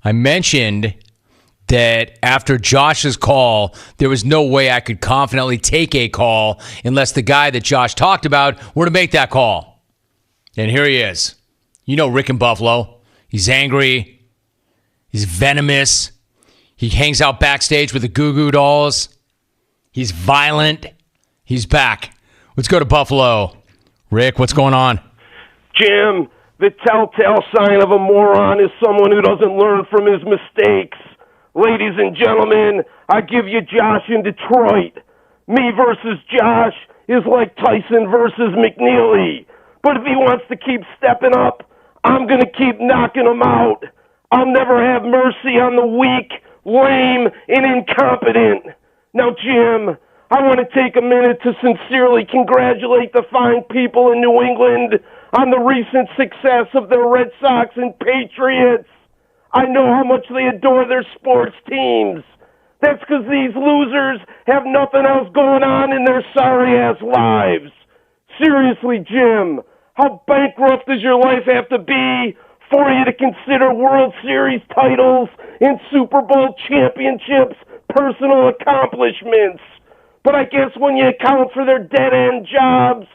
I mentioned that after Josh's call, there was no way I could confidently take a call unless the guy that Josh talked about were to make that call. And here he is. You know Rick in Buffalo. He's angry. He's venomous. He hangs out backstage with the Goo Goo Dolls. He's violent. He's back. Let's go to Buffalo. Rick, what's going on? Jim, the telltale sign of a moron is someone who doesn't learn from his mistakes. Ladies and gentlemen, I give you Josh in Detroit. Me versus Josh is like Tyson versus McNeely. But if he wants to keep stepping up, I'm going to keep knocking him out. I'll never have mercy on the weak, lame, and incompetent. Now, Jim, I want to take a minute to sincerely congratulate the fine people in New England on the recent success of their Red Sox and Patriots. I know how much they adore their sports teams. That's because these losers have nothing else going on in their sorry-ass lives. Seriously, Jim, how bankrupt does your life have to be for you to consider World Series titles and Super Bowl championships personal accomplishments? But I guess when you account for their dead-end jobs,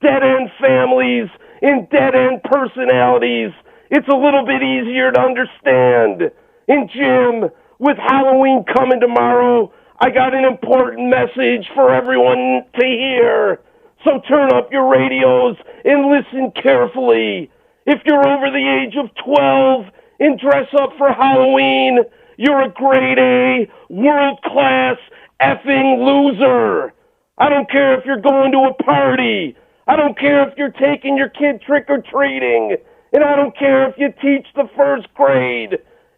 dead-end families, and dead-end personalities, it's a little bit easier to understand. And Jim, with Halloween coming tomorrow, I got an important message for everyone to hear. So turn up your radios and listen carefully. If you're over the age of 12 and dress up for Halloween, you're a grade A, world-class effing loser. I don't care if you're going to a party. I don't care if you're taking your kid trick-or-treating. And I don't care if you teach the first grade.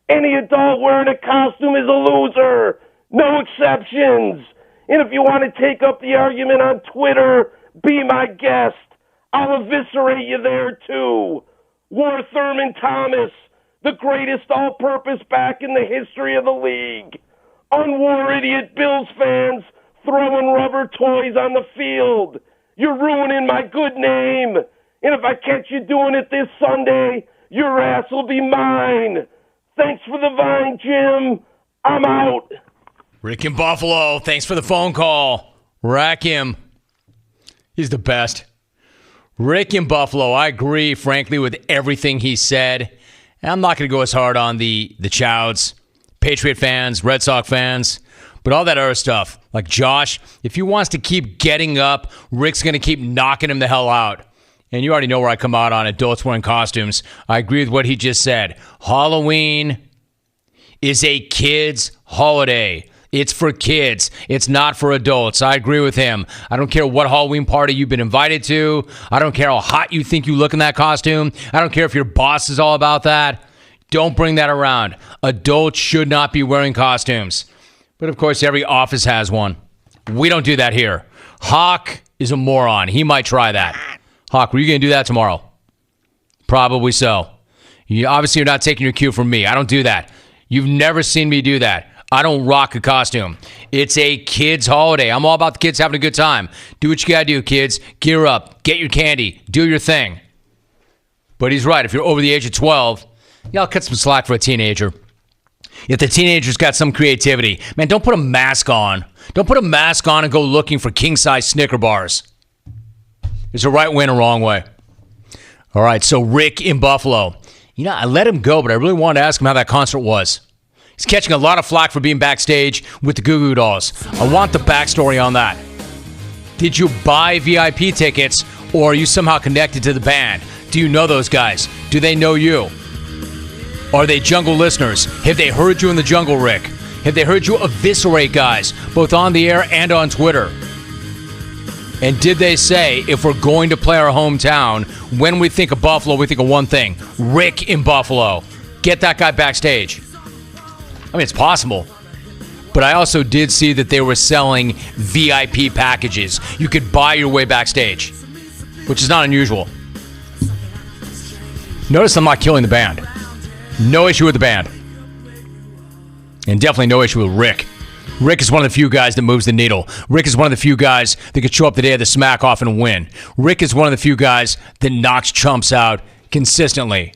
Any adult wearing a costume is a loser. No exceptions. And if you want to take up the argument on Twitter, be my guest. I'll eviscerate you there, too. War Thurman Thomas, the greatest all-purpose back in the history of the league. Unwar idiot Bills fans throwing rubber toys on the field. You're ruining my good name. And if I catch you doing it this Sunday, your ass will be mine. Thanks for the vine, Jim. I'm out. Rick in Buffalo, thanks for the phone call. Rack him. He's the best. Rick in Buffalo, I agree, frankly, with everything he said. And I'm not going to go as hard on the Chouds, Patriot fans, Red Sox fans, but all that other stuff. Like Josh, if he wants to keep getting up, Rick's going to keep knocking him the hell out. And you already know where I come out on adults wearing costumes. I agree with what he just said. Halloween is a kid's holiday. It's for kids. It's not for adults. I agree with him. I don't care what Halloween party you've been invited to. I don't care how hot you think you look in that costume. I don't care if your boss is all about that. Don't bring that around. Adults should not be wearing costumes. But of course, every office has one. We don't do that here. Hawk is a moron. He might try that. Hawk, were you going to do that tomorrow? Probably so. Obviously, you're not taking your cue from me. I don't do that. You've never seen me do that. I don't rock a costume. It's a kid's holiday. I'm all about the kids having a good time. Do what you got to do, kids. Gear up. Get your candy. Do your thing. But he's right. If you're over the age of 12, yeah, I'll cut some slack for a teenager. If the teenager's got some creativity, man, don't put a mask on. Don't put a mask on and go looking for king-size Snicker bars. There's a right way and a wrong way. All right, so Rick in Buffalo. You know, I let him go, but I really wanted to ask him how that concert was. He's catching a lot of flack for being backstage with the Goo Goo Dolls. I want the backstory on that. Did you buy VIP tickets, or are you somehow connected to the band? Do you know those guys? Do they know you? Are they Jungle listeners? Have they heard you in the Jungle, Rick? Have they heard you eviscerate guys, both on the air and on Twitter? And did they say, if we're going to play our hometown, when we think of Buffalo, we think of one thing, Rick in Buffalo. Get that guy backstage. I mean, it's possible. But I also did see that they were selling VIP packages. You could buy your way backstage, which is not unusual. Notice I'm not killing the band. No issue with the band. And definitely no issue with Rick. Rick is one of the few guys that moves the needle. Rick is one of the few guys that could show up the day of the smack off and win. Rick is one of the few guys that knocks chumps out consistently.